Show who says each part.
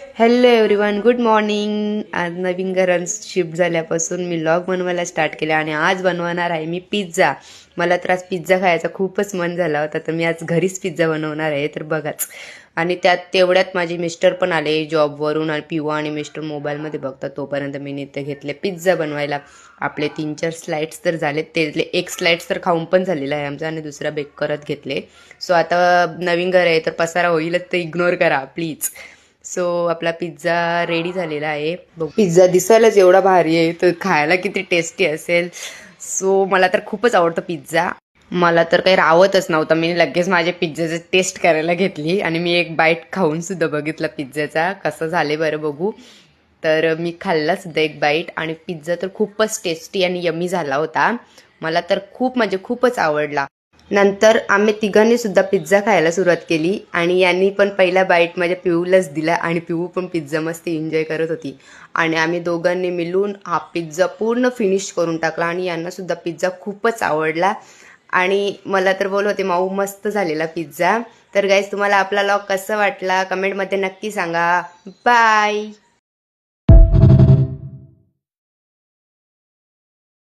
Speaker 1: Hello everyone, good morning. आज नवीन घरात shift झाल्यापासून मी व्लॉग बनवायला स्टार्ट केला आणि आज बनवणार आहे मी पिझ्झा. मला तर आज पिझ्झा खायचा खूपच मन झाला होता, तर मी आज घरीच पिझ्झा बनवणार आहे. तर बघाच. आणि त्यात तेवढ्यात माझे मिस्टर पण आले जॉबवरून आणि पिवा आणि मिस्टर मोबाईलमध्ये बघतात, तोपर्यंत मी नित्य घेतले पिझ्झा बनवायला. आपले 3-4 स्लाइड्स तर झाले, त्यातले एक स्लाइड्स तर खाऊन पण झालेला आहे आमचा आणि दुसरा बेक करत घेतले. सो आता नवीन घर आहे तर पसारा होईलच, तर इग्नोर करा प्लीज. सो आपला पिझ्झा रेडी झालेला आहे. पिझ्झा दिसायलाच एवढा भारी आहे, तर खायला किती टेस्टी असेल. सो मला तर खूपच आवडतं पिझ्झा. मला तर काही रावतच नव्हतं, मी लगेच माझ्या पिझ्झाची टेस्ट करायला घेतली आणि मी एक बाईट खाऊन सुद्धा बघितला पिझ्झाचा, कसं झाले बरं बघू. तर मी खाल्ला सुद्धा एक बाईट आणि पिझ्झा तर खूपच टेस्टी आणि यम्मी झाला होता. मला तर खूप म्हणजे खूपच आवडला. नंतर आम्ही तिघांनी सुद्धा पिझ्झा खायला सुरुवात केली आणि यांनी पण पहिला बाईट माझ्या पिऊलाच दिला आणि पिऊ पण पिझ्झा मस्त एन्जॉय करत होती. आणि आम्ही दोघांनी मिळून हा पिझ्झा पूर्ण फिनिश करून टाकला आणि यांना सुद्धा पिझ्झा खूपच आवडला. आणि मला तर बोल होते माऊ मस्त झालेला पिझ्झा. तर गाईज, तुम्हाला आपला व्लॉग कसा वाटला कमेंटमध्ये नक्की सांगा. बाय.